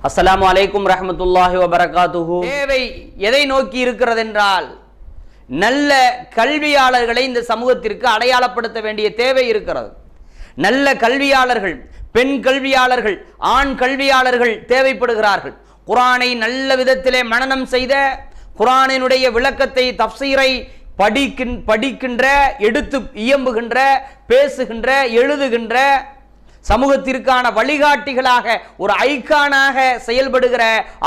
அஸ்ஸலாமு அலைக்கும் ரஹ்மத்துல்லாஹி வபரகாத்துஹு. தேவை எதை நோக்கி இருக்கிறது என்றால், நல்ல கல்வியாளர்களை இந்த சமூகத்திற்கு அடையாளப்படுத்த வேண்டிய தேவை இருக்கிறது. நல்ல கல்வியாளர்கள், பெண் கல்வியாளர்கள், ஆண் கல்வியாளர்கள் தேவைப்படுகிறார்கள். குர்ஆனை நல்ல விதத்திலே மனனம் செய்த, குர்ஆனினுடைய விளக்கத்தை, தஃப்சீரை படிக்கின்ற, எடுத்து இயம்புகின்ற, பேசுகின்ற, எழுதுகின்ற, சமூகத்திற்கான வழிகாட்டிகளாக, ஒரு ஐகானாக செயல்படுகிற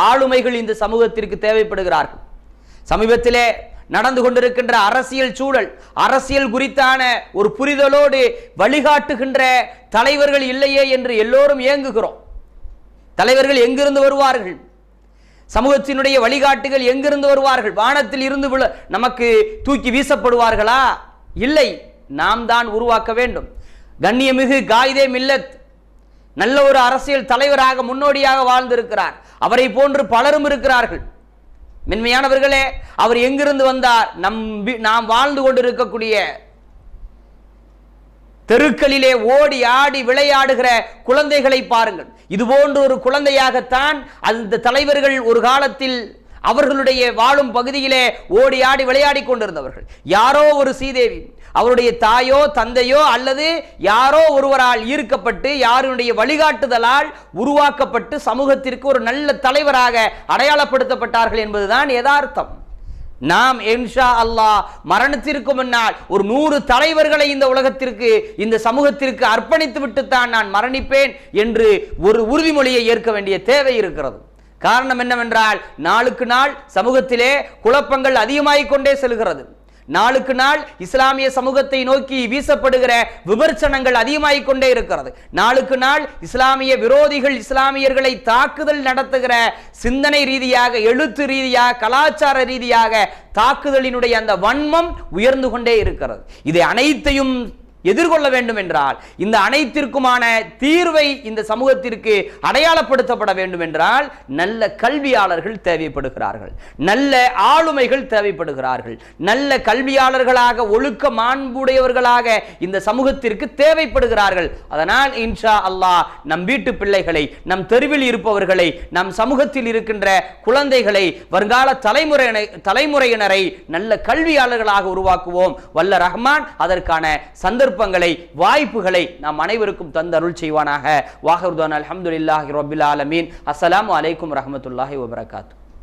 ஆளுமைகள் இந்த சமூகத்திற்கு தேவைப்படுகிறார்கள். சமீபத்திலே நடந்து கொண்டிருக்கின்ற அரசியல் சூழல், அரசியல் குறித்தான ஒரு புரிதலோடு வழிகாட்டுகின்ற தலைவர்கள் இல்லையே என்று எல்லோரும் ஏங்குகிறோம். தலைவர்கள் எங்கிருந்து வருவார்கள்? சமூகத்தினுடைய வழிகாட்டுகள் எங்கிருந்து வருவார்கள்? வானத்தில் இருந்து நமக்கு தூக்கி வீசப்படுவார்களா? இல்லை, நாம் தான் உருவாக்க வேண்டும். கண்ணியமிகு காயிதே மில்லத் நல்ல ஒரு அரசியல் தலைவராக முன்னோடியாக வாழ்ந்திருக்கிறார். அவரை போன்று பலரும் இருக்கிறார்கள். மென்மையானவர்களே, அவர் எங்கிருந்து வந்தார்? நாம் வாழ்ந்து கொண்டிருக்கக்கூடிய தெருக்களிலே ஓடி ஆடி விளையாடுகிற குழந்தைகளை பாருங்கள். இது போன்ற ஒரு குழந்தையாகத்தான் அந்த தலைவர்கள் ஒரு காலத்தில் அவர்களுடைய வாழும் பகுதியிலே ஓடி ஆடி விளையாடி கொண்டிருந்தவர்கள். யாரோ ஒரு சீதேவி, அவருடைய தாயோ தந்தையோ அல்லது யாரோ ஒருவரால் ஈர்க்கப்பட்டு, யாருடைய வழிகாட்டுதலால் உருவாக்கப்பட்டு சமூகத்திற்கு ஒரு நல்ல தலைவராக அடையாளப்படுத்தப்பட்டார்கள் என்பதுதான் யதார்த்தம். நாம் இன்ஷா அல்லாஹ் மரணத்திற்கு முன்னால் ஒரு 100 தலைவர்களை இந்த உலகத்திற்கு, இந்த சமூகத்திற்கு அர்ப்பணித்து விட்டுத்தான் நான் மரணிப்பேன் என்று ஒரு உறுதிமொழியை ஏற்க வேண்டிய தேவை இருக்கிறது. காரணம் என்னவென்றால், நாளுக்கு நாள் சமூகத்திலே குழப்பங்கள் அதிகமாகிக் கொண்டே செல்கிறது. நாளுக்கு நாள் இஸ்லாமிய சமூகத்தை நோக்கி வீசப்படுகிற விமர்சனங்கள் அதிகமாகிக் கொண்டே இருக்கிறது. நாளுக்கு நாள் இஸ்லாமிய விரோதிகள் இஸ்லாமியர்களை தாக்குதல் நடத்துகிற சிந்தனை ரீதியாக, எழுத்து ரீதியாக, கலாச்சார ரீதியாக தாக்குதலினுடைய அந்த வன்மம் உயர்ந்து கொண்டே இருக்கிறது. இதை அனைத்தையும் எதிர்கொள்ள வேண்டும் என்றால், இந்த அனைத்திற்குமான தீர்வை இந்த சமூகத்திற்கு அடையாளப்படுத்தப்பட வேண்டும் என்றால், நல்ல கல்வியாளர்கள் தேவைப்படுகிறார்கள், நல்ல ஆளுமைகள் தேவைப்படுகிறார்கள். நல்ல கல்வியாளர்களாக, ஒழுக்க மாண்புடையவர்களாக இந்த சமூகத்திற்கு தேவைப்படுகிறார்கள். அதனால் இன்ஷா அல்லாஹ் நம் வீட்டு பிள்ளைகளை, நம் தெருவில் இருப்பவர்களை, நம் சமூகத்தில் இருக்கின்ற குழந்தைகளை, வருங்கால தலைமுறையினரை நல்ல கல்வியாளர்களாக உருவாக்குவோம். வல்ல ரஹ்மான் அதற்கான சந்தர்ப்பங்களை, வாய்ப்புகளை நாம் அனைவருக்கும் தந்தருள் செய்வானாக. வாஹிர் தஅவானா அல்ஹம்துலில்லாஹி ரப்பில் ஆலமீன். அஸ்ஸலாமு அலைக்கும் வரஹ்மத்துல்லாஹி வபரகாத்துஹு.